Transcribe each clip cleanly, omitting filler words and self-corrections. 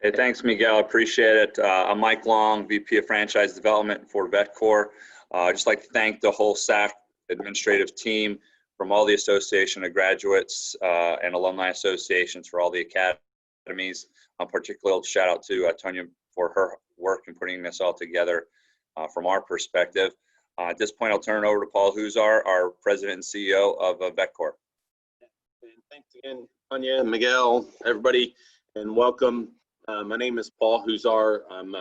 Hey, thanks, Miguel. Appreciate it. I'm Mike Long, VP of Franchise Development for VetCor. I'd just like to thank the whole SAC administrative team from all the association of graduates and alumni associations for all the academies. Particularly shout out to Tonya for her work in putting this all together from our perspective. At this point, I'll turn it over to Paul Huzar, our president and CEO of VetCor. And thanks again, Tonya, Miguel, everybody, and welcome. My name is Paul Huzar. I'm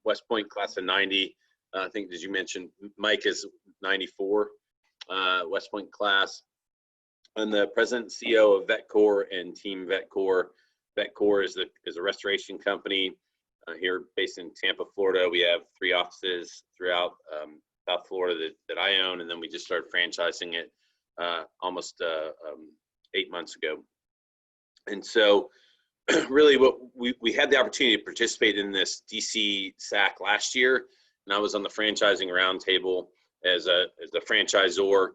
West Point class of 90. I think, as you mentioned, Mike is 94, West Point class. I'm the president and CEO of VetCor and Team VetCor. VetCor is a restoration company here based in Tampa, Florida. We have 3 offices throughout South Florida that I own, and then we just started franchising it almost 8 months ago. And so really what we had the opportunity to participate in this DC SAC last year, and I was on the franchising roundtable as a franchisor,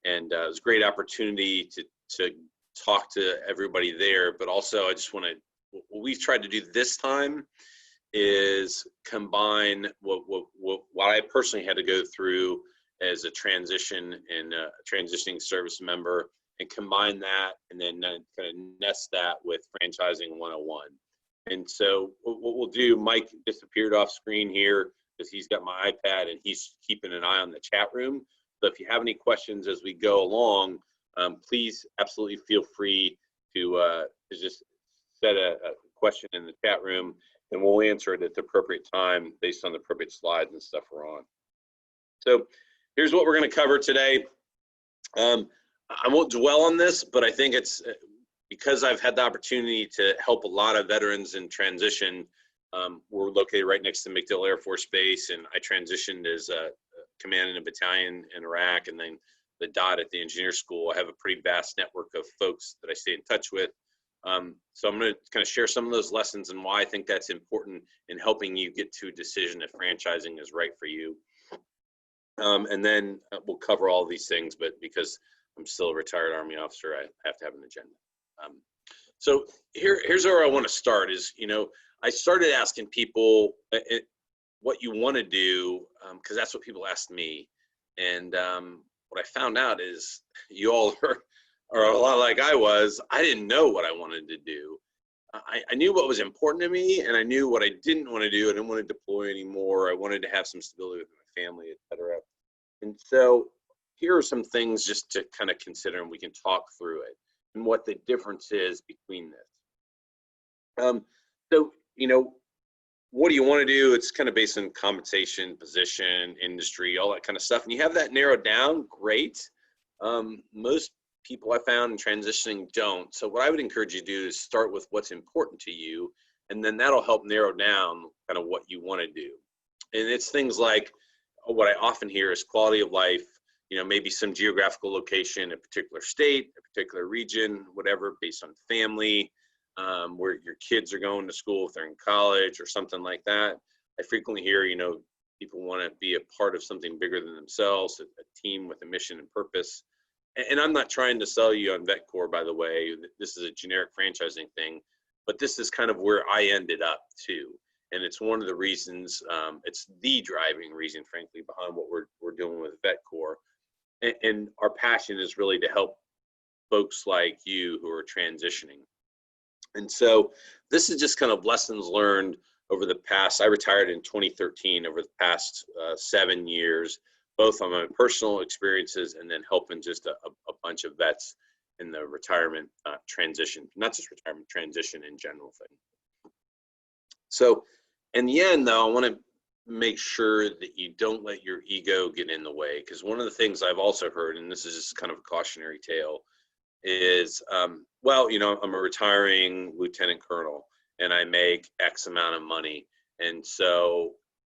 and it was a great opportunity to talk to everybody there. But also I just want to, what we've tried to do this time is combine what I personally had to go through as a transition and a transitioning service member, and combine that and then kind of nest that with franchising 101. And so what we'll do, Mike disappeared off screen here because he's got my iPad and he's keeping an eye on the chat room. So if you have any questions as we go along, please absolutely feel free to just set a question in the chat room, and we'll answer it at the appropriate time based on the appropriate slides and stuff we're on. So here's what we're going to cover today. I won't dwell on this, but I think it's because I've had the opportunity to help a lot of veterans in transition. We're located right next to MacDill Air Force Base, and I transitioned as a commanding a battalion in Iraq, and then the DOT at the engineer school. I have a pretty vast network of folks that I stay in touch with. So I'm going to kind of share some of those lessons and why I think that's important in helping you get to a decision if franchising is right for you. And then we'll cover all these things, but because I'm still a retired Army officer, I have to have an agenda. So here's where I want to start is, I started asking people what you want to do, because that's what people asked me. And what I found out is you all are a lot like I was. I didn't know what I wanted to do. I knew what was important to me, and I knew what I didn't want to do. I didn't want to deploy anymore. I wanted to have some stability with my family, et cetera. And so here are some things just to kind of consider, and we can talk through it and what the difference is between this. So, what do you want to do? It's kind of based on compensation, position, industry, all that kind of stuff. And you have that narrowed down, great. Most people I found in transitioning don't. So what I would encourage you to do is start with what's important to you, and then that'll help narrow down kind of what you want to do. And it's things like what I often hear is quality of life, maybe some geographical location, a particular state, a particular region, whatever, based on family, where your kids are going to school, if they're in college or something like that. I frequently hear, people want to be a part of something bigger than themselves, a team with a mission and purpose. And I'm not trying to sell you on VetCor, by the way. This is a generic franchising thing, but this is kind of where I ended up too. And it's one of the reasons, it's the driving reason, frankly, behind what we're doing with VetCor. And our passion is really to help folks like you who are transitioning. And so this is just kind of lessons learned over the past. I retired in 2013, over the past 7 years, both on my personal experiences and then helping just a bunch of vets in the retirement transition, not just retirement, transition in general thing. So in the end, though, I want to make sure that you don't let your ego get in the way, because one of the things I've also heard, and this is just kind of a cautionary tale, is, well, I'm a retiring lieutenant colonel and I make X amount of money. And so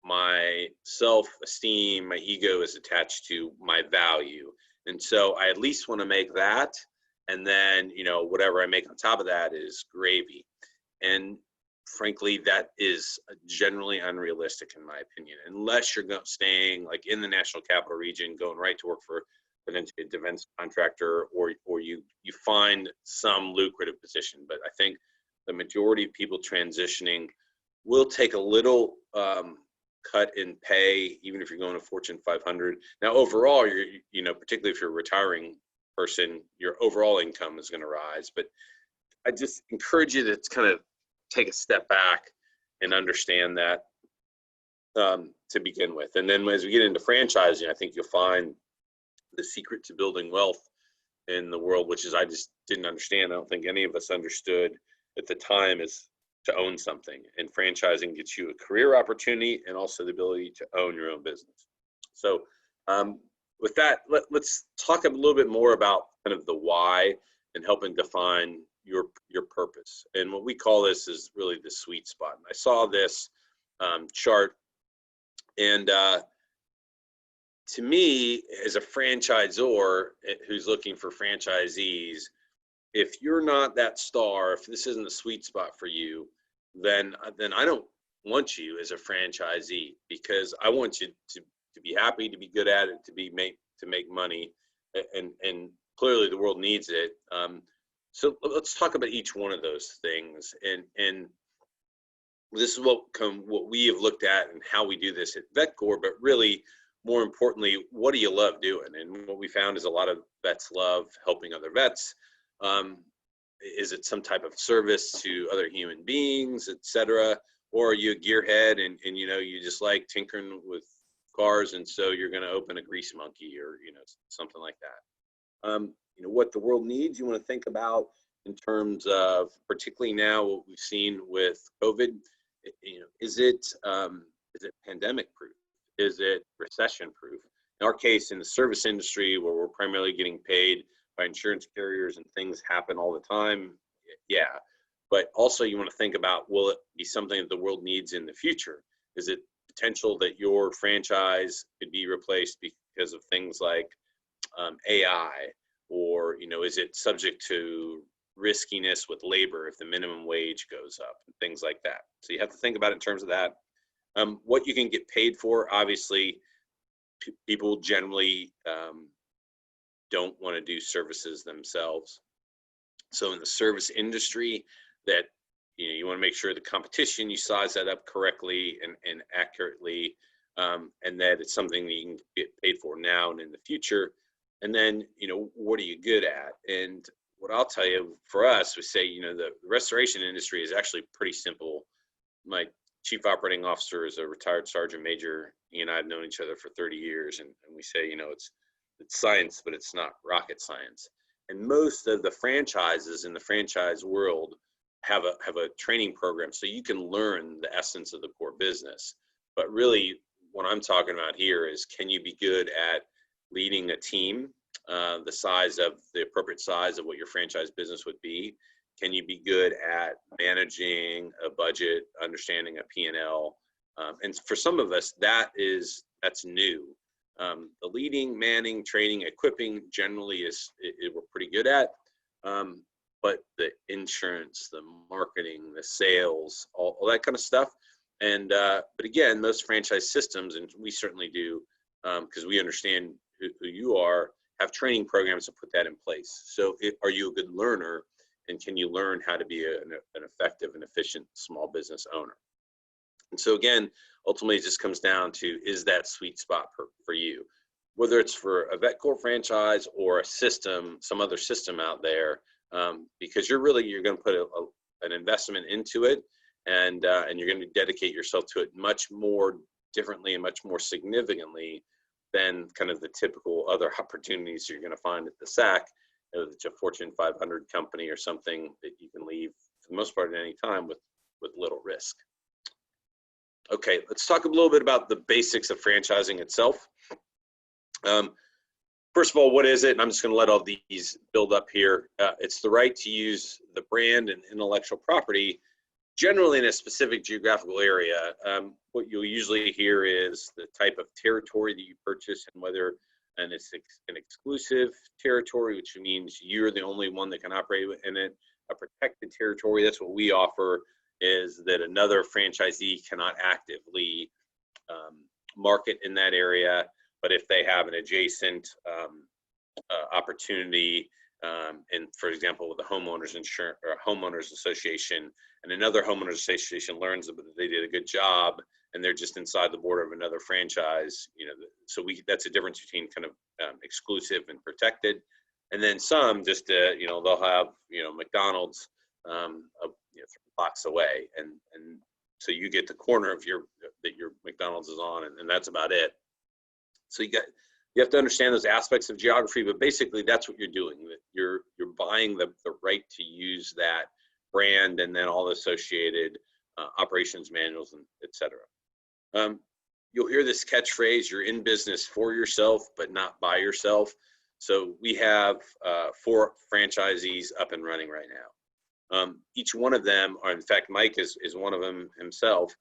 my self-esteem, my ego is attached to my value. And so I at least want to make that. And then, whatever I make on top of that is gravy. And frankly, that is generally unrealistic in my opinion, unless you're staying like in the National Capital Region, going right to work for a defense contractor, or you find some lucrative position. But I think the majority of people transitioning will take a little cut in pay, even if you're going to Fortune 500. Now, overall, particularly if you're a retiring person, your overall income is going to rise. But I just encourage you to kind of take a step back and understand that to begin with. And then as we get into franchising, I think you'll find the secret to building wealth in the world, which is I just didn't understand. I don't think any of us understood at the time, is to own something. And franchising gets you a career opportunity and also the ability to own your own business. So with that, let's talk a little bit more about kind of the why and helping define your purpose. And what we call this is really the sweet spot. And I saw this chart, and to me, as a franchisor who's looking for franchisees, if you're not that star, if this isn't the sweet spot for you, then I don't want you as a franchisee, because I want you to be happy, to be good at it, to make money, and clearly the world needs it. So let's talk about each one of those things, and this is what we have looked at and how we do this at VetCor, but really more importantly, what do you love doing? And what we found is a lot of vets love helping other vets. Is it some type of service to other human beings, etc.? Or are you a gearhead and you just like tinkering with cars, and so you're going to open a grease monkey or something like that? What the world needs, you want to think about in terms of, particularly now what we've seen with COVID. Is it pandemic proof? Is it recession proof? In our case, in the service industry, where we're primarily getting paid by insurance carriers and things happen all the time, yeah. But also you want to think about, will it be something that the world needs in the future? Is it potential that your franchise could be replaced because of things like AI? Or, is it subject to riskiness with labor if the minimum wage goes up and things like that? So you have to think about it in terms of that. What you can get paid for, obviously, people generally don't want to do services themselves. So in the service industry, that you want to make sure the competition, you size that up correctly and accurately, and that it's something that you can get paid for now and in the future. And then, what are you good at? And what I'll tell you, for us, we say, the restoration industry is actually pretty simple. My chief operating officer is a retired sergeant major. He and I have known each other for 30 years, and we say, it's science, but it's not rocket science. And most of the franchises in the franchise world have a training program, so you can learn the essence of the core business. But really, what I'm talking about here is, can you be good at leading a team, the appropriate size of what your franchise business would be? Can you be good at managing a budget, understanding a P&L? And for some of us, that's new. The leading, manning, training, equipping generally we're pretty good at. But the insurance, the marketing, the sales, all that kind of stuff. And but again, most franchise systems, and we certainly do, because we understand who you are, have training programs to put that in place. So are you a good learner, and can you learn how to be an effective and efficient small business owner? And so again, ultimately it just comes down to, is that sweet spot for you? Whether it's for a VetCor franchise or a system, some other system out there, because you're going to put an investment into it, and you're going to dedicate yourself to it much more differently and much more significantly than kind of the typical other opportunities you're going to find at the SAC. It's a Fortune 500 company or something that you can leave for the most part at any time with little risk. Okay, let's talk a little bit about the basics of franchising itself. First of all, what is it? And I'm just going to let all these build up here. It's the right to use the brand and intellectual property generally in a specific geographical area. What you'll usually hear is the type of territory that you purchase, and it's an exclusive territory, which means you're the only one that can operate in it. A protected territory, that's what we offer, is that another franchisee cannot actively market in that area, but if they have an adjacent opportunity And for example, with the homeowners insurance or homeowners association, and another homeowners association learns that they did a good job and they're just inside the border of another franchise, so that's a difference between kind of exclusive and protected. And then some just, they'll have, McDonald's, 3 blocks away. And so you get the corner of your McDonald's is on, and that's about it. So you have to understand those aspects of geography, but basically that's what you're doing. That you're buying the right to use that brand and then all the associated operations manuals and et cetera. You'll hear this catchphrase, you're in business for yourself, but not by yourself. So we have 4 franchisees up and running right now. Each one of them, or in fact, Mike is one of them himself.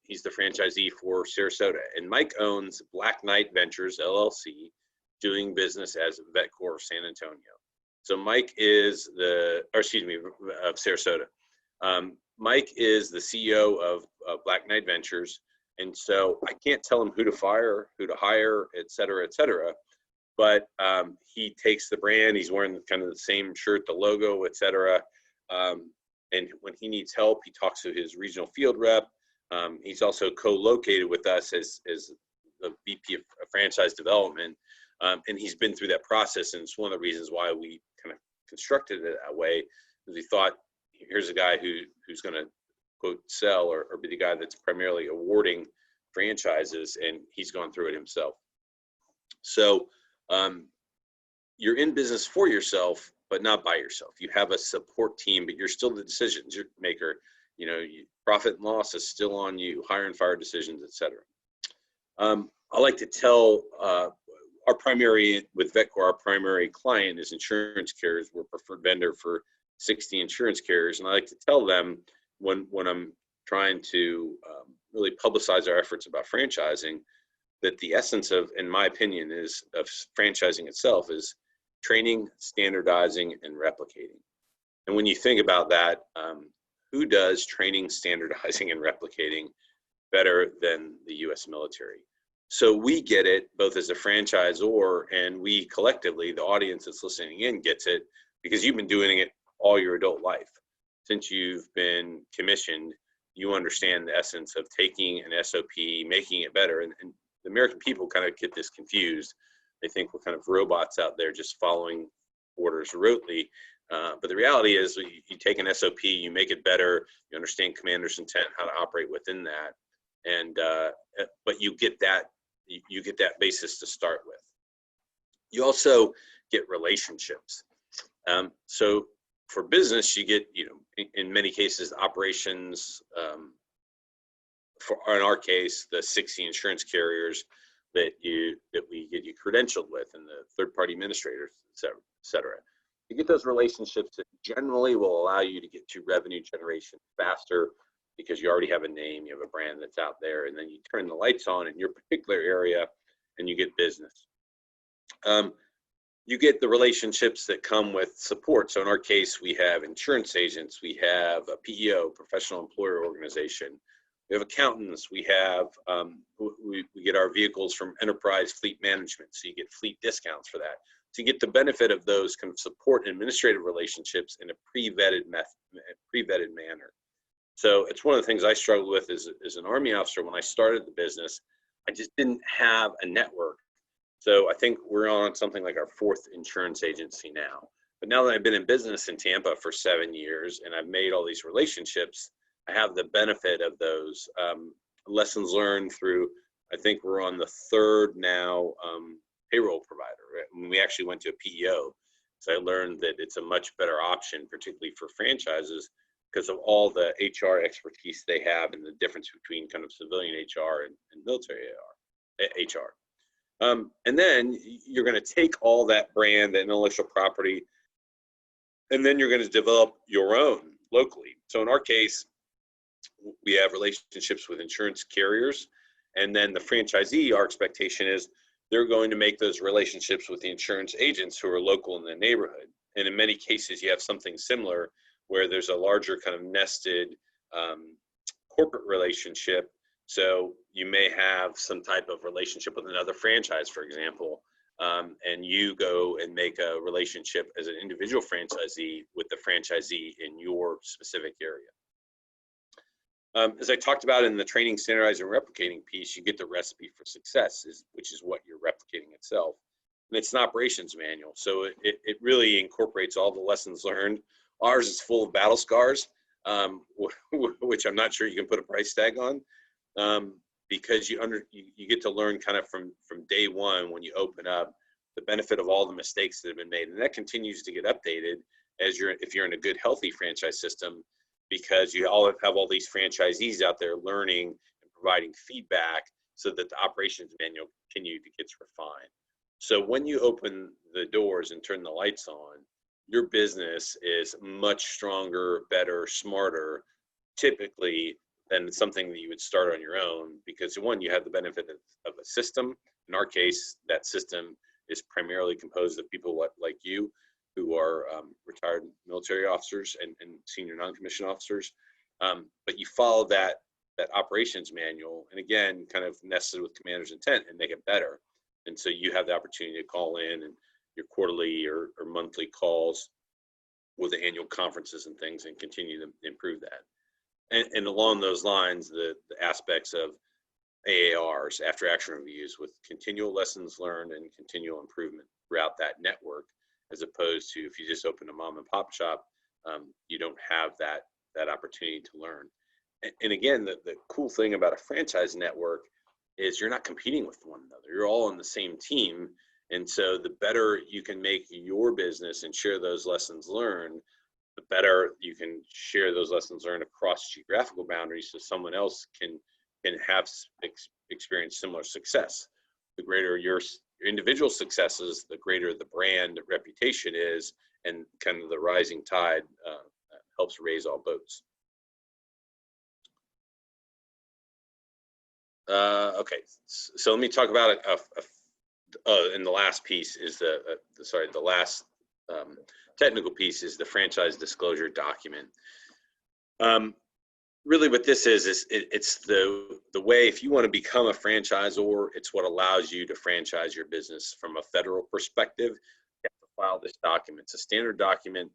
He's the franchisee for Sarasota, and Mike owns Black Knight Ventures LLC, doing business as Vetcor of San Antonio. So Mike is of Sarasota. Mike is the CEO of Black Knight Ventures, and so I can't tell him who to fire, who to hire, et cetera, et cetera. But he takes the brand. He's wearing kind of the same shirt, the logo, et cetera. And when he needs help, he talks to his regional field rep. He's also co-located with us as the VP of franchise development. And he's been through that process. And it's one of the reasons why we kind of constructed it that way, because we thought, here's a guy who's going to, quote, sell or be the guy that's primarily awarding franchises, and he's gone through it himself. So you're in business for yourself, but not by yourself. You have a support team, but you're still the decision maker. Profit and loss is still on you, hire and fire decisions, et cetera. I like to tell our primary client is insurance carriers. We're a preferred vendor for 60 insurance carriers. And I like to tell them when I'm trying to really publicize our efforts about franchising, that the essence of, in my opinion, of franchising itself is training, standardizing, and replicating. And when you think about that, who does training, standardizing, and replicating better than the U.S. military? So we get it both as a franchisor, and we collectively, the audience that's listening in, gets it because you've been doing it all your adult life. Since you've been commissioned, you understand the essence of taking an SOP, making it better. And the American people kind of get this confused. They think we're kind of robots out there just following orders rotely. But the reality is you take an SOP, you make it better, you understand commander's intent, how to operate within that. And but you get that basis to start with. You also get relationships. So for business, you get, in many cases, operations, in our case, the 60 insurance carriers that we get you credentialed with, and the third-party administrators, et cetera. You get those relationships that generally will allow you to get to revenue generation faster because you already have a name, you have a brand that's out there, and then you turn the lights on in your particular area and you get business. You get the relationships that come with support. So in our case, we have insurance agents, we have a PEO, professional employer organization, we have accountants, we have, we get our vehicles from Enterprise Fleet Management, so you get fleet discounts for that. So you get the benefit of those kind of support and administrative relationships in a pre-vetted manner. So it's one of the things I struggled with as an Army officer when I started the business. I just didn't have a network. So I think we're on something like our 4th insurance agency now. But now that I've been in business in Tampa for 7 years and I've made all these relationships, I have the benefit of those lessons learned through, I think we're on the 3rd now payroll provider. Right? We actually went to a PEO. So I learned that it's a much better option, particularly for franchises, because of all the HR expertise they have and the difference between kind of civilian HR and military HR. And then you're going to take all that brand, that intellectual property, and then you're going to develop your own locally. So in our case, we have relationships with insurance carriers, and then the franchisee, our expectation is they're going to make those relationships with the insurance agents who are local in the neighborhood. And in many cases, you have something similar where there's a larger kind of nested corporate relationship. So you may have some type of relationship with another franchise, for example, and you go and make a relationship as an individual franchisee with the franchisee in your specific area. As I talked about in the training, standardizing, and replicating piece, you get the recipe for success, which is what you're replicating itself. And it's an operations manual, so it really incorporates all the lessons learned. Ours is full of battle scars, which I'm not sure you can put a price tag on, because you get to learn kind of from day one when you open up the benefit of all the mistakes that have been made, and that continues to get updated if you're in a good, healthy franchise system, because you all have all these franchisees out there learning and providing feedback so that the operations manual continue to get refined. So when you open the doors and turn the lights on, your business is much stronger, better, smarter, typically, than something that you would start on your own, because one, you have the benefit of a system. In our case, that system is primarily composed of people like you, who are retired military officers and senior non-commissioned officers. But you follow that operations manual, and again, kind of nested with commander's intent, and make it better. And so you have the opportunity to call in and your quarterly or monthly calls with the annual conferences and things, and continue to improve that. And along those lines, the aspects of AARs, after action reviews, with continual lessons learned and continual improvement throughout that network, as opposed to if you just open a mom and pop shop, you don't have that opportunity to learn. And again, the cool thing about a franchise network is you're not competing with one another. You're all on the same team. And so the better you can make your business and share those lessons learned, the better you can share those lessons learned across geographical boundaries, so someone else can have experience similar success. The greater your individual successes, the greater the brand reputation is, and kind of the rising tide helps raise all boats. Okay, so let me talk about and the last piece is the last technical piece is the franchise disclosure document. Really what this is it's the way, if you want to become a franchisor, it's what allows you to franchise your business from a federal perspective. You have to file this document. It's a standard document.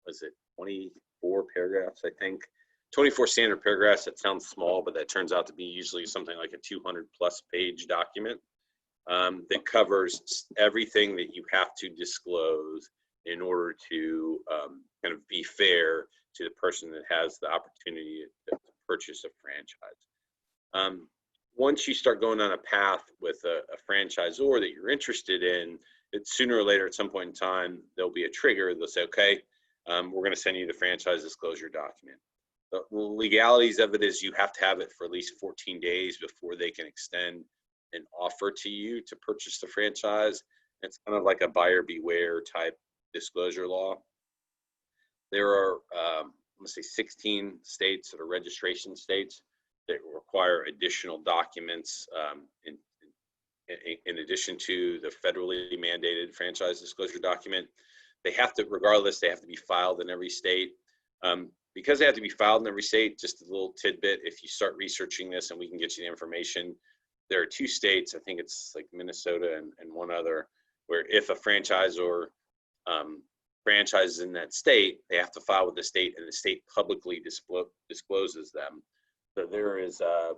Was it 24 paragraphs, I think? 24 standard paragraphs. That sounds small, but that turns out to be usually something like a 200+ page document that covers everything that you have to disclose in order to kind of be fair to the person that has the opportunity to purchase a franchise. Once you start going on a path with a franchisor that you're interested in, it's sooner or later at some point in time, there'll be a trigger. They'll say, okay, we're going to send you the franchise disclosure document. The legalities of it is you have to have it for at least 14 days before they can extend an offer to you to purchase the franchise. It's kind of like a buyer beware type disclosure law. There are, let's say, 16 states that are registration states that require additional documents in addition to the federally mandated franchise disclosure document. They have to, regardless, they have to be filed in every state. Because they have to be filed in every state, just a little tidbit, if you start researching this and we can get you the information, there are 2 states, I think it's like Minnesota and one other, where if a franchisor franchises in that state, they have to file with the state, and the state publicly discloses them. So there is a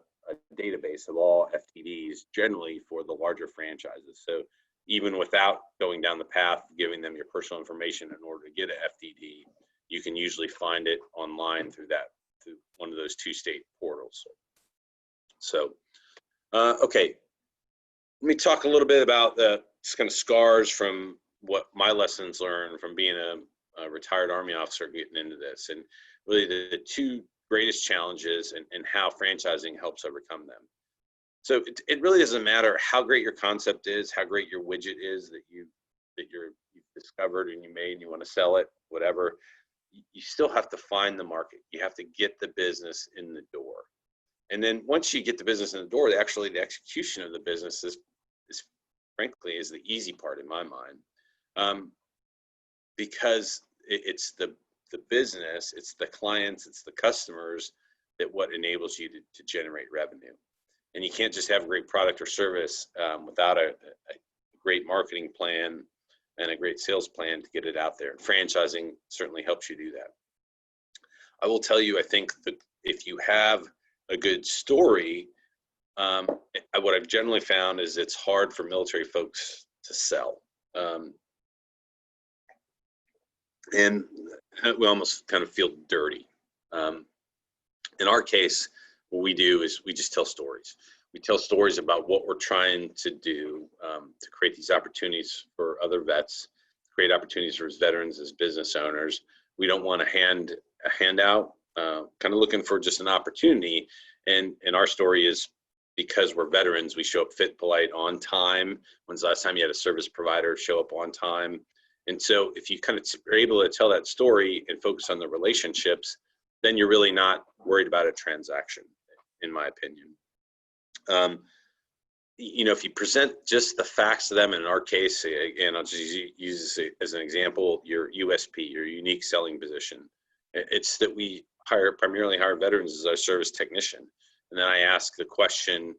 database of all FTDs generally for the larger franchises. So even without going down the path of giving them your personal information in order to get an FTD, you can usually find it online through one of those 2 state portals. So, okay, let me talk a little bit about the just kind of scars from what my lessons learned from being a retired Army officer getting into this, and really the 2 greatest challenges and how franchising helps overcome them. So it really doesn't matter how great your concept is, how great your widget is that you've discovered and you made and you want to sell it, whatever. You still have to find the market. You have to get the business in the door. And then once you get the business in the door, actually the execution of the business is frankly the easy part in my mind. Because it's the business, it's the clients, it's the customers that what enables you to generate revenue. And you can't just have a great product or service without a great marketing plan and a great sales plan to get it out there. Franchising certainly helps you do that. I will tell you, I think that if you have a good story, what I've generally found is it's hard for military folks to sell. And we almost kind of feel dirty. In our case, what we do is we just tell stories. We tell stories about what we're trying to do to create these opportunities for other vets, create opportunities for veterans as business owners. We don't want a handout, kind of looking for just an opportunity. And our story is, because we're veterans, we show up fit, polite, on time. When's the last time you had a service provider show up on time? And so if you kind of are able to tell that story and focus on the relationships, then you're really not worried about a transaction, in my opinion. If you present just the facts to them, and in our case, again, I'll just use this as an example, your USP, your unique selling position. It's that we primarily hire veterans as our service technician. And then I ask the question,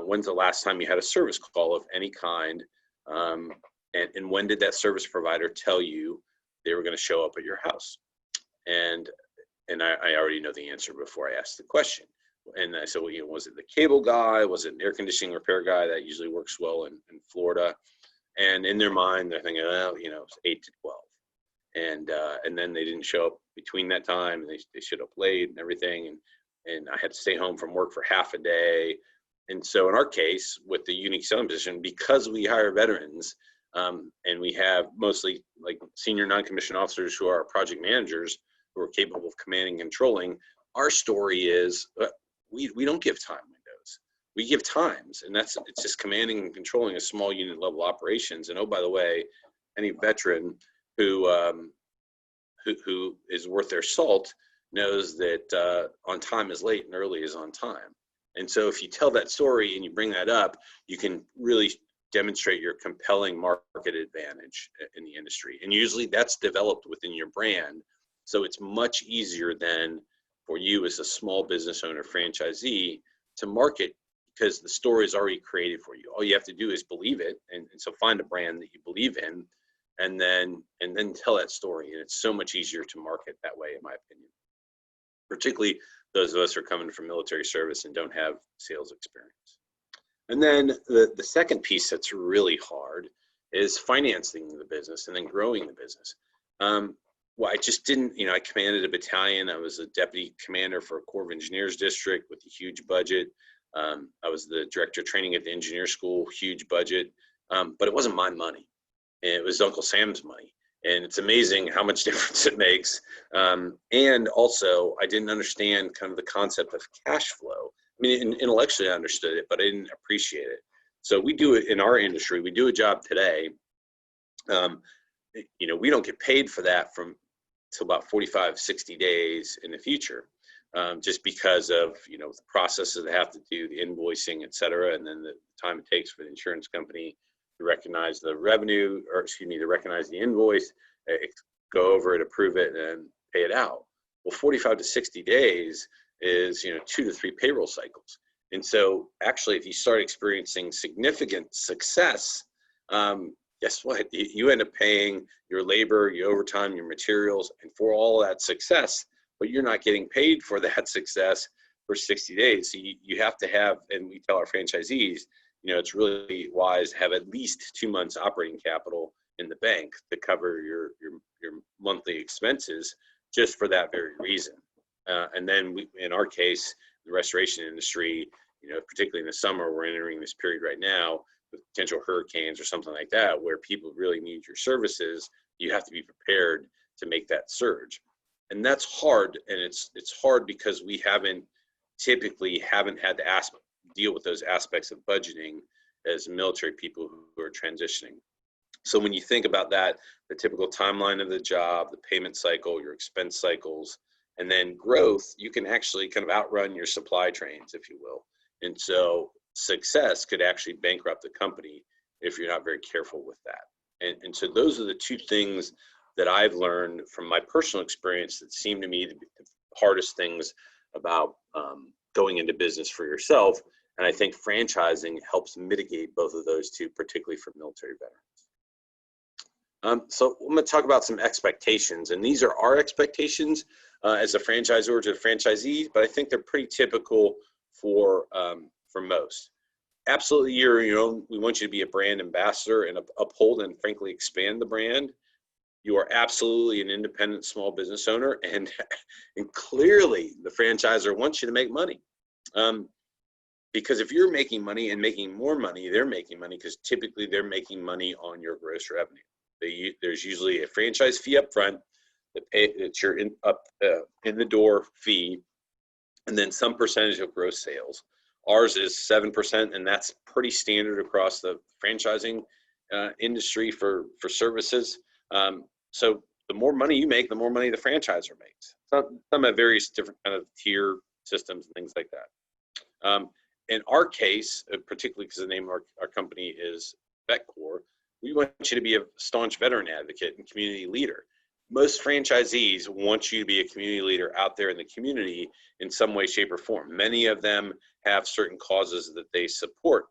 when's the last time you had a service call of any kind? And when did that service provider tell you they were going to show up at your house? And I already know the answer before I ask the question. And I said, well, was it the cable guy? Was it an air conditioning repair guy? That usually works well in Florida. And in their mind, they're thinking, well, it's 8 to 12. And then they didn't show up between that time. And they showed up late and everything. And I had to stay home from work for half a day. And so in our case, with the unique selling position, because we hire veterans, and we have mostly like senior non-commissioned officers who are project managers who are capable of commanding and controlling, our story is we don't give time windows. We give times, and it's just commanding and controlling a small unit level operations. And oh, by the way, any veteran who is worth their salt knows that on time is late and early is on time. And so if you tell that story and you bring that up, you can really demonstrate your compelling market advantage in the industry. And usually that's developed within your brand. So it's much easier than for you as a small business owner, franchisee, to market, because the story is already created for you. All you have to do is believe it. And so find a brand that you believe in, and then tell that story. And it's so much easier to market that way, in my opinion. Particularly those of us who are coming from military service and don't have sales experience. And then the second piece that's really hard is financing the business and then growing the business. Well, I just didn't, I commanded a battalion. I was a deputy commander for a Corps of Engineers district with a huge budget. I was the director of training at the engineer school, huge budget, but it wasn't my money. It was Uncle Sam's money. And it's amazing how much difference it makes. And also, I didn't understand kind of the concept of cash flow. I mean, intellectually I understood it, but I didn't appreciate it. So we do it in our industry. We do a job today. We don't get paid for that till about 45, 60 days in the future, just because of, the processes they have to do, the invoicing, et cetera, and then the time it takes for the insurance company to recognize the revenue, to recognize the invoice, go over it, approve it, and pay it out. Well, 45 to 60 days is 2 to 3 payroll cycles. And so actually, if you start experiencing significant success, guess what? You end up paying your labor, your overtime, your materials, and for all that success, but you're not getting paid for that success for 60 days. So you have to have, and we tell our franchisees, it's really wise to have at least 2 months operating capital in the bank to cover your monthly expenses, just for that very reason. And then in our case, the restoration industry, particularly in the summer, we're entering this period right now with potential hurricanes or something like that, where people really need your services. You have to be prepared to make that surge. And that's hard. And it's hard because we typically haven't had to deal with those aspects of budgeting as military people who are transitioning. So when you think about that, the typical timeline of the job, the payment cycle, your expense cycles, and then growth, you can actually kind of outrun your supply trains, if you will. And so success could actually bankrupt the company if you're not very careful with that. And so those are the two things that I've learned from my personal experience that seem to me to be the hardest things about going into business for yourself. And I think franchising helps mitigate both of those two, particularly for military veterans. So I'm going to talk about some expectations, and these are our expectations as a franchisor to franchisees, but I think they're pretty typical for most. Absolutely, you're your own. We want you to be a brand ambassador and uphold and frankly expand the brand. You are absolutely an independent small business owner, and clearly the franchisor wants you to make money. Because if you're making money and making more money, they're making money because typically they're making money on your gross revenue. There's usually a franchise fee up front that's your in the door fee, and then some percentage of gross sales. Ours is 7%, and that's pretty standard across the franchising industry for services. So the more money you make, the more money the franchisor makes. Some have various different kind of tier systems and things like that. In our case, particularly because the name of our company is VetCor, we want you to be a staunch veteran advocate and community leader. Most franchisees want you to be a community leader out there in the community in some way, shape, or form. Many of them have certain causes that they support,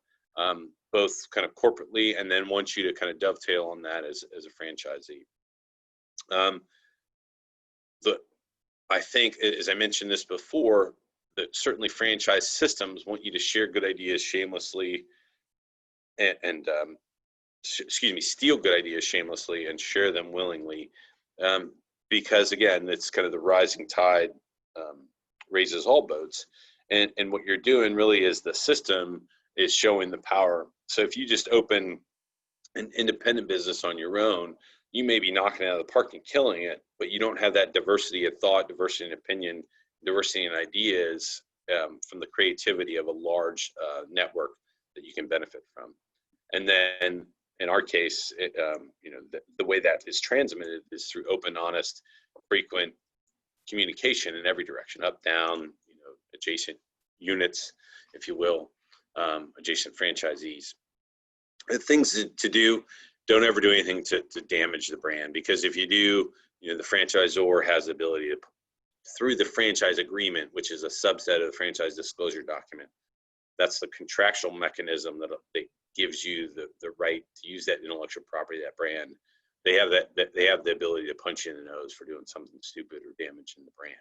both kind of corporately, and then want you to kind of dovetail on that as a franchisee. I think, as I mentioned this before, that certainly franchise systems want you to share good ideas shamelessly and steal good ideas shamelessly and share them willingly. Because again, it's kind of the rising tide raises all boats. And what you're doing really is the system is showing the power. So if you just open an independent business on your own, you may be knocking it out of the park and killing it, but you don't have that diversity of thought, diversity in opinion, diversity in ideas from the creativity of a large network that you can benefit from. And then in our case, the way that is transmitted is through open, honest, frequent communication in every direction, up, down, adjacent units, if you will, adjacent franchisees. The things to do, don't ever do anything to damage the brand, because if you do, the franchisor has the ability to, through the franchise agreement, which is a subset of the franchise disclosure document, that's the contractual mechanism that gives you the right to use that intellectual property, that brand. They have they have the ability to punch you in the nose for doing something stupid or damaging the brand.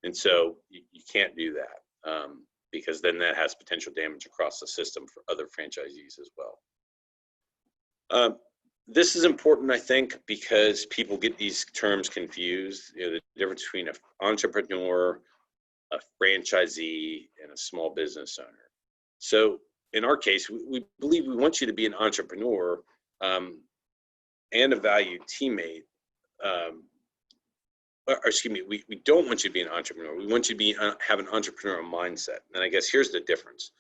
And so you can't do that because then that has potential damage across the system for other franchisees as well. This is important, I think, because people get these terms confused. The difference between an entrepreneur, a franchisee, and a small business owner. So in our case, we believe we want you to be an entrepreneur and a valued teammate. We don't want you to be an entrepreneur. We want you to have an entrepreneurial mindset. And I guess here's the difference.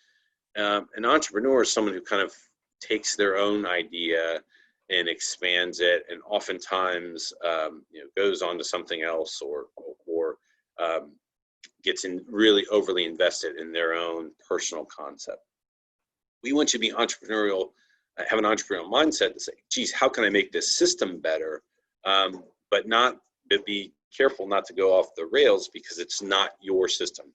An entrepreneur is someone who kind of takes their own idea and expands it, and oftentimes goes on to something else or gets really overly invested in their own personal concept. We want you to be entrepreneurial, have an entrepreneurial mindset to say, geez, how can I make this system better? But be careful not to go off the rails because it's not your system.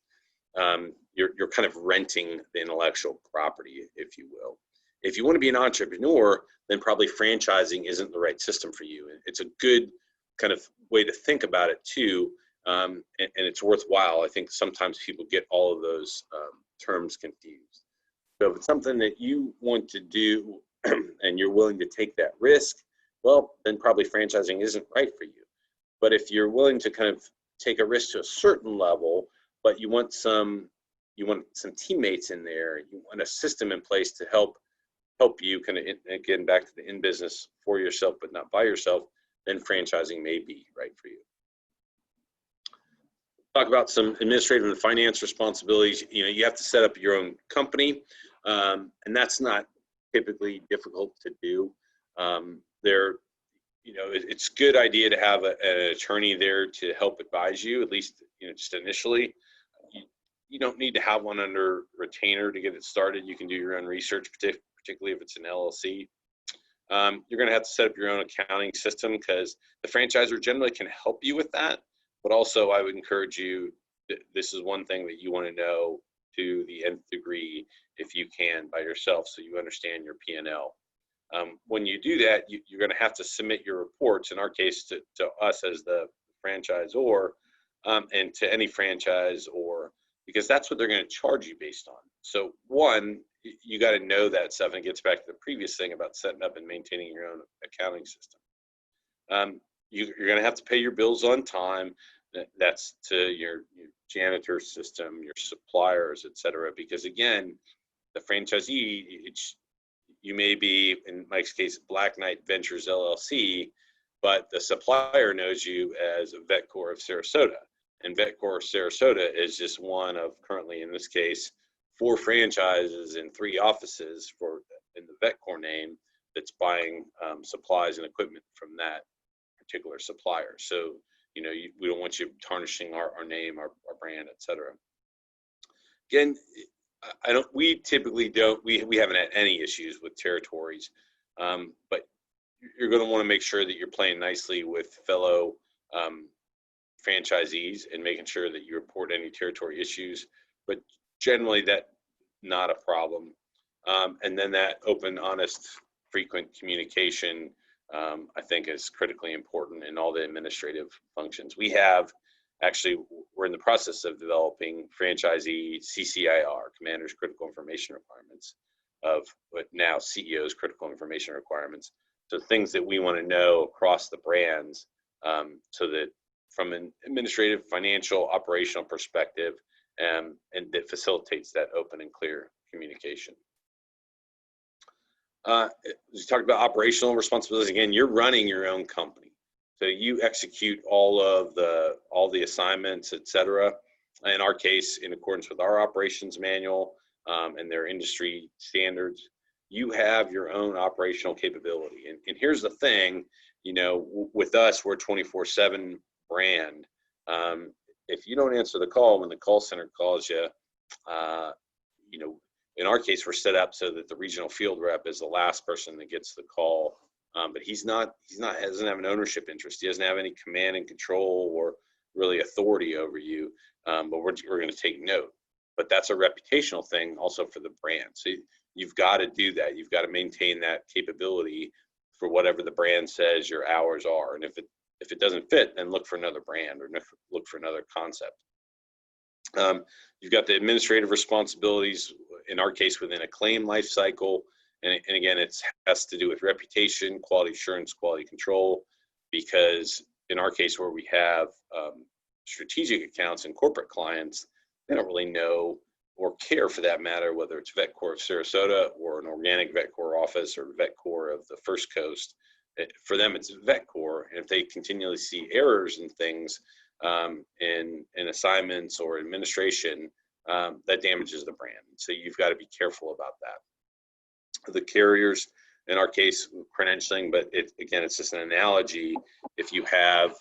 You're kind of renting the intellectual property, if you will. If you want to be an entrepreneur, then probably franchising isn't the right system for you. It's a good kind of way to think about it too, and it's worthwhile. I think sometimes people get all of those terms confused. So if it's something that you want to do and you're willing to take that risk, well, then probably franchising isn't right for you. But if you're willing to kind of take a risk to a certain level, but you want some teammates in there, you want a system in place to help you kind of, again, back to the in business for yourself, but not by yourself, then franchising may be right for you. Talk about some administrative and finance responsibilities. You have to set up your own company, and that's not typically difficult to do. It's a good idea to have an attorney there to help advise you, at least just initially. You don't need to have one under retainer to get it started. You can do your own research, particularly if it's an LLC. You're going to have to set up your own accounting system because the franchisor generally can help you with that. But also, I would encourage you, this is one thing that you want to know to the nth degree if you can by yourself, so you understand your P&L. When you do that, you're going to have to submit your reports, in our case to us as the franchisor, and to any franchisor, because that's what they're going to charge you based on. So one, you got to know that stuff, and it gets back to the previous thing about setting up and maintaining your own accounting system. You're going to have to pay your bills on time. That's to your janitor system, your suppliers, et cetera, because again, the franchisee, you may be, in Mike's case, Black Knight Ventures LLC, but the supplier knows you as VetCor of Sarasota. And VetCor of Sarasota is just one of, currently in this case, 4 franchises and 3 offices in the VetCor name that's buying supplies and equipment from that particular supplier. So, we don't want you tarnishing our name, our brand, et cetera. Again, we typically don't, we haven't had any issues with territories, but you're going to want to make sure that you're playing nicely with fellow franchisees and making sure that you report any territory issues, but generally that not a problem. And then that open, honest, frequent communication, I think is critically important in all the administrative functions. We're in the process of developing franchisee CCIR, Commander's Critical Information Requirements, of what now CEO's Critical Information Requirements. So things that we want to know across the brands, so that from an administrative, financial, operational perspective, and that facilitates that open and clear communication. You talked about operational responsibilities. Again, you're running your own company, so you execute all the assignments, et cetera. In our case, in accordance with our operations manual and their industry standards, you have your own operational capability. And here's the thing, with us, we're a 24/7 brand. If you don't answer the call when the call center calls you, in our case, we're set up so that the regional field rep is the last person that gets the call, but he doesn't have an ownership interest. He doesn't have any command and control or really authority over you, but we're going to take note. But that's a reputational thing also for the brand. So you've got to do that. You've got to maintain that capability for whatever the brand says your hours are. And if it doesn't fit, then look for another brand or look for another concept. You've got the administrative responsibilities, in our case, within a claim life cycle. And again, it has to do with reputation, quality assurance, quality control, because in our case, where we have strategic accounts and corporate clients, they don't really know or care, for that matter, whether it's VetCor of Sarasota or an organic VetCor office or VetCor of the First Coast. For them, it's VetCor. And if they continually see errors in things, in assignments or administration, that damages the brand. So you've got to be careful about that. The carriers, in our case, credentialing, but it's just an analogy. If you have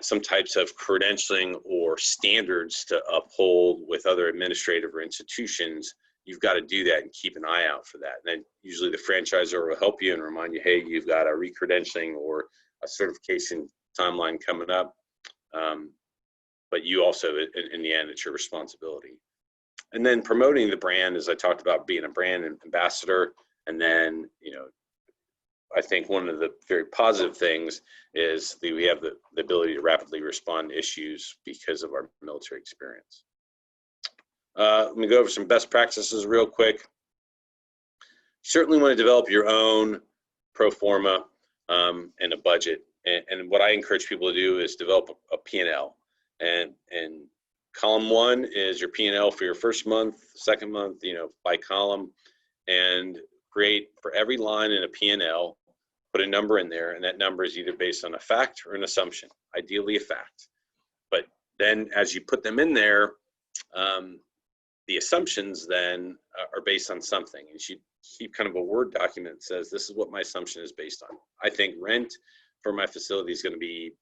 some types of credentialing or standards to uphold with other administrative or institutions, you've got to do that and keep an eye out for that. And then usually the franchisor will help you and remind you, hey, you've got a re-credentialing or a certification timeline coming up. But you also, in the end, it's your responsibility. And then promoting the brand, as I talked about, being a brand ambassador. And then, I think one of the very positive things is that we have the ability to rapidly respond to issues because of our military experience. Let me go over some best practices real quick. You certainly want to develop your own pro forma and a budget. And what I encourage people to do is develop a P&L. And column 1 is your P&L for your first month, second month, by column, and create for every line in a P&L, put a number in there, and that number is either based on a fact or an assumption, ideally a fact. But then as you put them in there, the assumptions then are based on something. And you keep kind of a Word document that says, this is what my assumption is based on. I think rent for my facility is going to be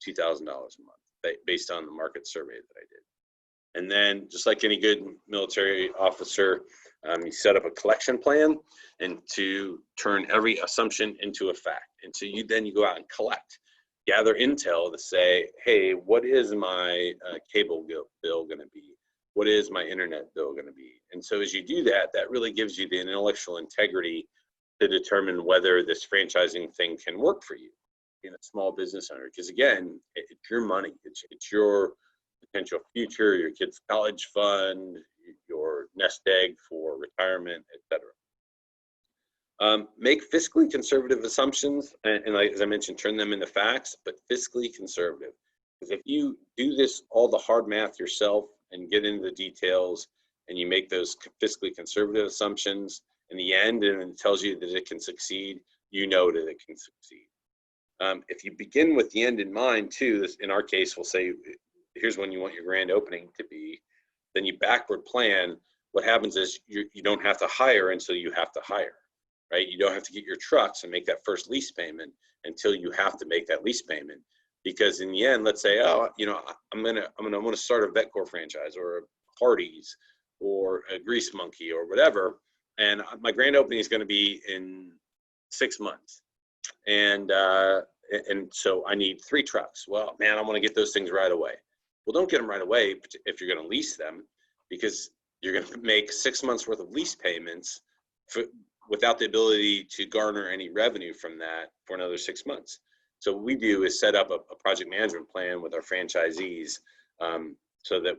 $2,000 a month based on the market survey that I did. And then just like any good military officer, you set up a collection plan and to turn every assumption into a fact. And so you go out and gather intel to say, hey, what is my cable bill going to be? what is my internet bill going to be? And so as you do that, that really gives you the intellectual integrity to determine whether this franchising thing can work for you in a small business owner. Because again, it's your money, it's your potential future, your kid's college fund, your nest egg for retirement, etc. Make fiscally conservative assumptions, and like, as I mentioned, turn them into facts, but fiscally conservative. Because if you do this, all the hard math yourself and get into the details, and you make those fiscally conservative assumptions in the end, and it tells you that it can succeed, you know that it can succeed. If you begin with the end in mind too, this, in our case, we'll say, here's when you want your grand opening to be, then you backward plan. What happens is you don't have to hire until you have to hire, right? You don't have to get your trucks and make that first lease payment until you have to make that lease payment. Because in the end, let's say, oh, you know, I'm gonna start a Vetcor franchise or a Hardee's or a Grease Monkey or whatever, and my grand opening is going to be in 6 months, and so I need 3 trucks. Well, man, I want to get those things right away. Well, don't get them right away if you're going to lease them, because you're going to make 6 months worth of lease payments without the ability to garner any revenue from that for another 6 months. So what we do is set up a project management plan with our franchisees, so that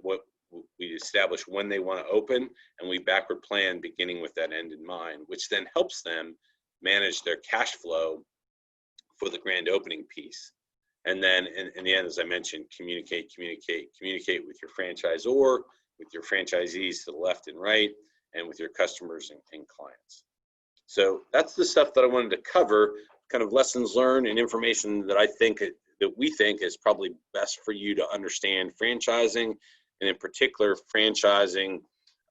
we establish when they want to open, and we backward plan beginning with that end in mind, which then helps them manage their cash flow for the grand opening piece. And then in the end, as I mentioned, communicate with your franchisor, with your franchisees to the left and right, and with your customers and clients. So that's the stuff that I wanted to cover, kind of lessons learned and information that we think is probably best for you to understand franchising, and in particular franchising,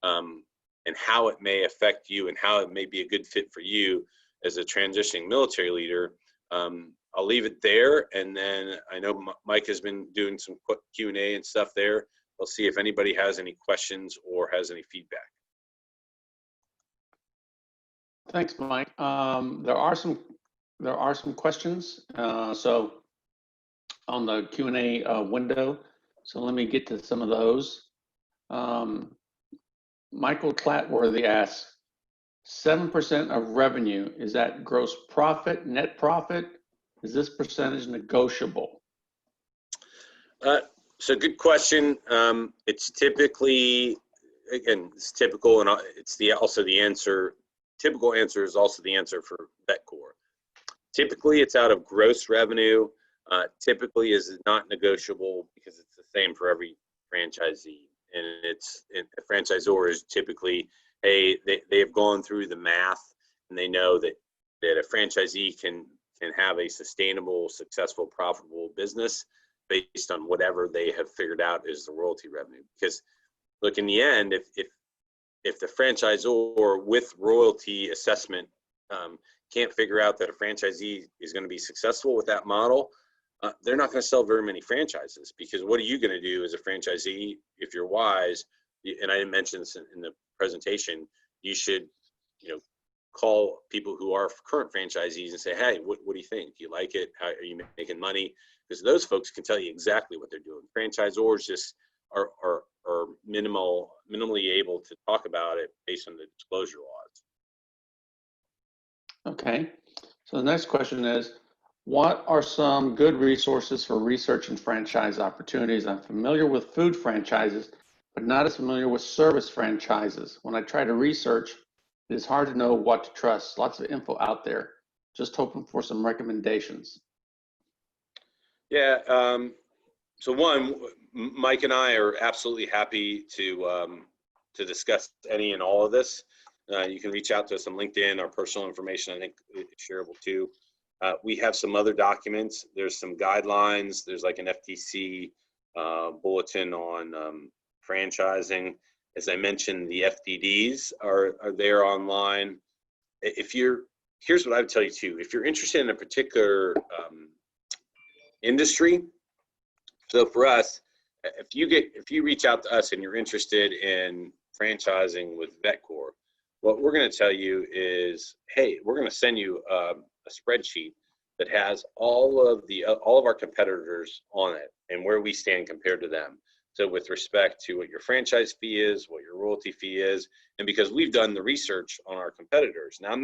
and how it may affect you and how it may be a good fit for you as a transitioning military leader. I'll leave it there, and then I know Mike has been doing some Q&A and stuff there. We'll see if anybody has any questions or has any feedback. Thanks, Mike. There are some questions. So on the Q&A window. So let me get to some of those. Michael Clatworthy asks, 7% of revenue, is that gross profit, net profit? Is this percentage negotiable? So good question. It's typically, again, it's typical, and it's also the answer. Typical answer is also the answer for Vetcor. Typically, it's out of gross revenue. Typically is not negotiable because it's the same for every franchisee. And a franchisor is typically, hey, they have gone through the math, and they know that a franchisee can have a sustainable, successful, profitable business based on whatever they have figured out is the royalty revenue. Because look, in the end, if the franchisor with royalty assessment can't figure out that a franchisee is going to be successful with that model, they're not going to sell very many franchises. Because what are you going to do as a franchisee if you're wise? And I didn't mention this in the presentation. You should, call people who are current franchisees and say, hey, what do you think? Do you like it? How are you making money? Because those folks can tell you exactly what they're doing. Franchisors just are minimally able to talk about it based on the disclosure laws. Okay. So the next question is, what are some good resources for researching franchise opportunities? I'm familiar with food franchises, but not as familiar with service franchises. When I try to research, it is hard to know what to trust. Lots of info out there. Just hoping for some recommendations. Yeah. So one, Mike and I are absolutely happy to discuss any and all of this. You can reach out to us on LinkedIn. Our personal information, I think, is shareable too. We have some other documents. There's some guidelines. There's like an FTC bulletin on franchising. As I mentioned, the FDDs are there online. Here's what I would tell you too. If you're interested in a particular industry, so for us, if you reach out to us and you're interested in franchising with Vetcor, what we're going to tell you is, hey, we're going to send you a spreadsheet that has all of our competitors on it and where we stand compared to them. So with respect to what your franchise fee is, what your royalty fee is, and because we've done the research on our competitors. Now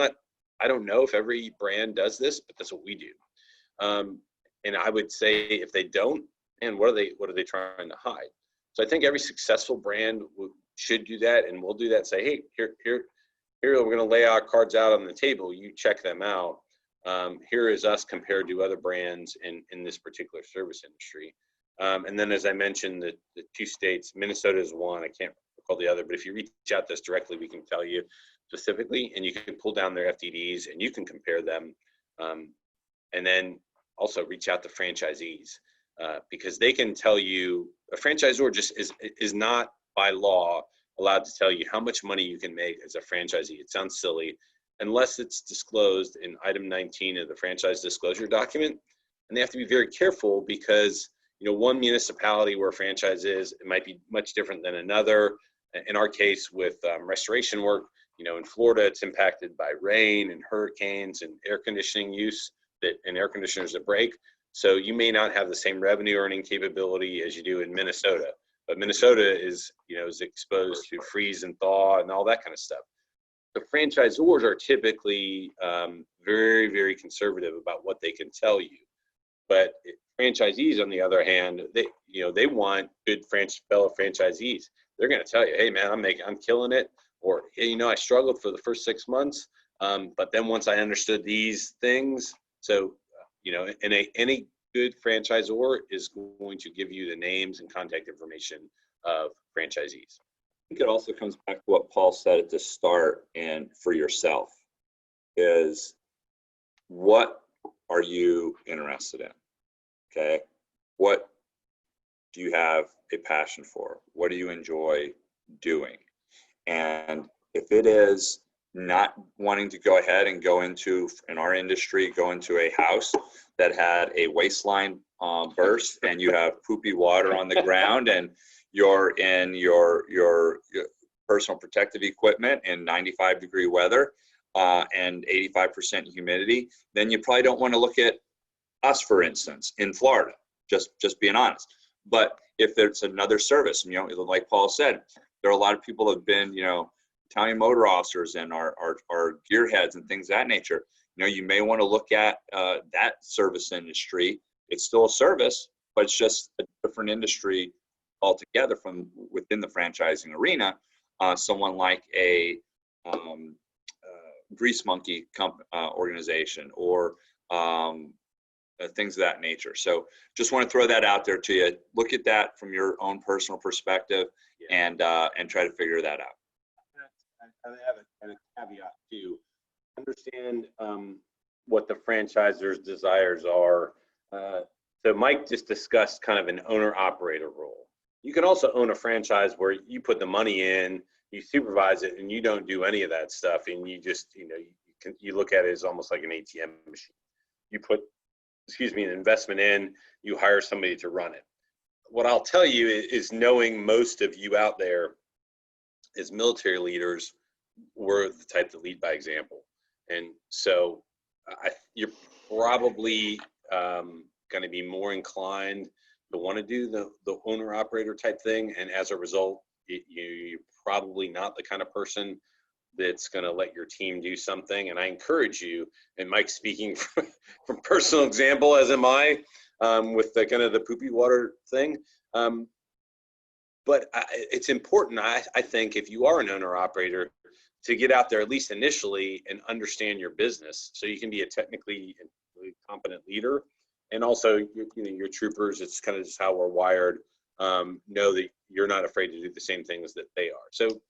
I don't know if every brand does this, but that's what we do. And I would say if they don't, and what are they trying to hide? So I think every successful brand should do that, and we'll do that. Say, hey, here, we're going to lay our cards out on the table. You check them out. Here is us compared to other brands in this particular service industry. And then, as I mentioned, the 2 states, Minnesota is one. I can't recall the other, but if you reach out to us directly, we can tell you specifically, and you can pull down their FDDs and you can compare them. And then also reach out to franchisees because they can tell you. A franchisor just is not by law allowed to tell you how much money you can make as a franchisee. It sounds silly unless it's disclosed in item 19 of the franchise disclosure document. And they have to be very careful because, one municipality where a franchise is, it might be much different than another. In our case with restoration work, in Florida, it's impacted by rain and hurricanes and air conditioning use and air conditioners that break. So you may not have the same revenue earning capability as you do in Minnesota. But Minnesota is exposed to freeze and thaw and all that kind of stuff. The franchisors are typically very, very conservative about what they can tell you. But franchisees, on the other hand, they want good fellow franchisees. They're going to tell you, hey man, I'm killing it, or hey, I struggled for the first 6 months, but then once I understood these things, so any good franchisor is going to give you the names and contact information of franchisees. I think it also comes back to what Paul said at the start, and for yourself is, what are you interested in? Okay. What do you have a passion for? What do you enjoy doing? And if it is not wanting to go ahead and go into, in our industry, go into a house that had a waistline burst and you have poopy water on the ground and you're in your personal protective equipment in 95-degree weather and 85% humidity, then you probably don't want to look at us, for instance, in Florida, just being honest. But if there's another service, like Paul said, there are a lot of people that have been, Italian motor officers and our gearheads and things of that nature. You may want to look at that service industry. It's still a service, but it's just a different industry altogether from within the franchising arena. Someone like a Grease Monkey organization or things of that nature. So just want to throw that out there to you. Look at that from your own personal perspective and try to figure that out. I have a caveat too. Understand what the franchisor's desires are. So Mike just discussed kind of an owner-operator role. You can also own a franchise where you put the money in, you supervise it, and you don't do any of that stuff, and you just, you look at it as almost like an ATM machine. You put, an investment in, you hire somebody to run it. What I'll tell you is knowing most of you out there as military leaders, we're the type that lead by example. And so you're probably going to be more inclined to want to do the owner operator type thing. And as a result, you're probably not the kind of person that's going to let your team do something. And I encourage you, and Mike speaking from personal example, as am I, with the kind of the poopy water thing. But it's important, I think, if you are an owner operator, to get out there at least initially and understand your business, so you can be a technically competent leader. And also, your troopers, it's kind of just how we're wired, know that you're not afraid to do the same things that they are. So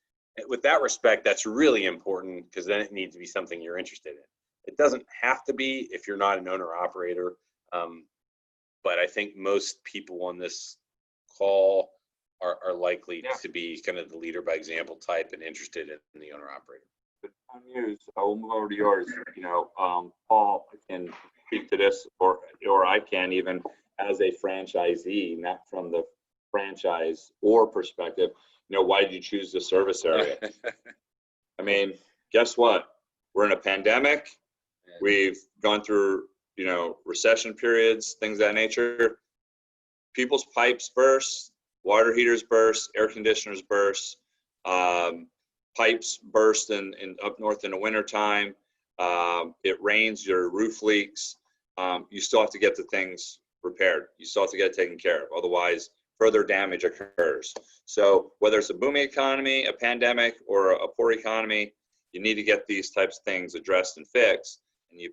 with that respect, that's really important, because then it needs to be something you're interested in. It doesn't have to be if you're not an owner operator, but I think most people on this call are likely to be kind of the leader by example type and interested in the owner operator. I'll move over to yours. Paul can speak to this, or I can, even as a franchisee, not from the franchise or perspective. Why did you choose the service area? I mean, guess what? We're in a pandemic. We've gone through, recession periods, things of that nature. People's pipes burst. water heaters burst, air conditioners burst, pipes burst in up north in the wintertime. It rains, your roof leaks. You still have to get the things repaired. You still have to get it taken care of. Otherwise, further damage occurs. So whether it's a booming economy, a pandemic, or a poor economy, you need to get these types of things addressed and fixed. And you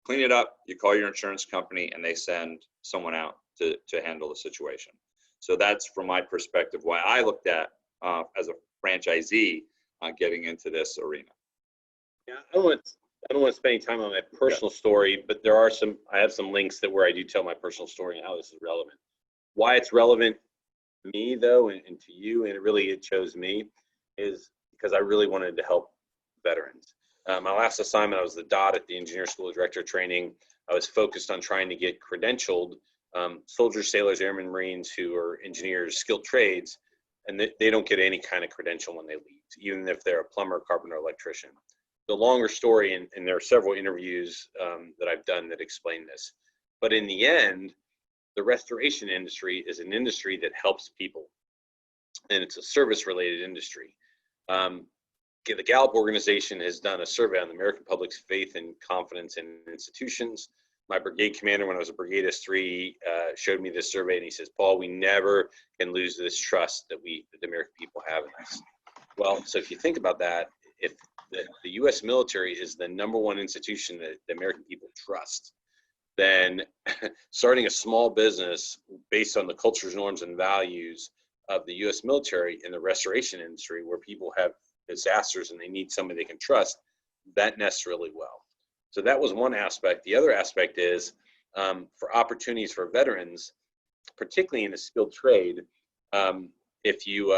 clean it up, you call your insurance company, and they send someone out to handle the situation. So that's, from my perspective, why I looked at as a franchisee getting into this arena. Yeah, I don't want to spend any time on my personal story, but I have some links where I do tell my personal story and how this is relevant. Why it's relevant to me, though, and to you, and it chose me, is because I really wanted to help veterans. My last assignment, I was the DOT at the Engineer School of Director Training. I was focused on trying to get credentialed soldiers, sailors, airmen, Marines who are engineers, skilled trades, and they don't get any kind of credential when they leave, even if they're a plumber, carpenter, electrician. The longer story, and there are several interviews that I've done that explain this, but in the end, the restoration industry is an industry that helps people, and it's a service-related industry. The Gallup organization has done a survey on the American public's faith and confidence in institutions. My brigade commander, when I was a brigade S3, showed me this survey, and he says, "Paul, we never can lose this trust that the American people have in us." Well, so if you think about that, if the U.S. military is the #1 institution that the American people trust, then starting a small business based on the cultures, norms, and values of the U.S. military in the restoration industry, where people have disasters and they need somebody they can trust, that nests really well. So that was one aspect. The other aspect is for opportunities for veterans, particularly in a skilled trade. If you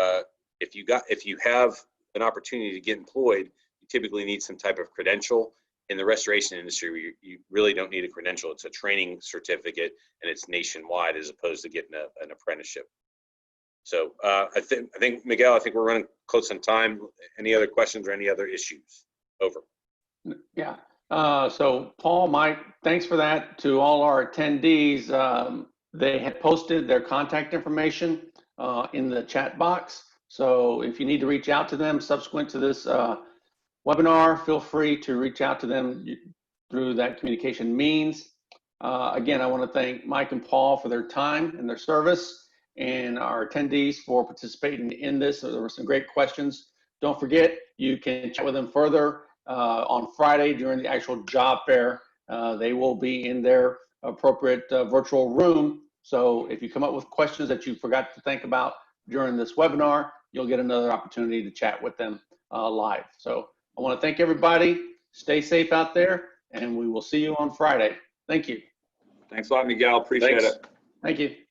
have an opportunity to get employed, you typically need some type of credential. In the restoration industry, you really don't need a credential. It's a training certificate, and it's nationwide as opposed to getting an apprenticeship. So I think Miguel, I think we're running close on time. Any other questions or any other issues? Over. Yeah. So Paul, Mike, thanks for that. To all our attendees, they had posted their contact information in the chat box. So if you need to reach out to them subsequent to this webinar, feel free to reach out to them through that communication means. Again, I want to thank Mike and Paul for their time and their service, and our attendees for participating in this. There were some great questions. Don't forget, you can chat with them further on Friday during the actual job fair. They will be in their appropriate virtual room. So if you come up with questions that you forgot to think about during this webinar, you'll get another opportunity to chat with them live. So I want to thank everybody. Stay safe out there, and we will see you on Friday. Thank you. Thanks a lot, Miguel. Appreciate it. Thank you.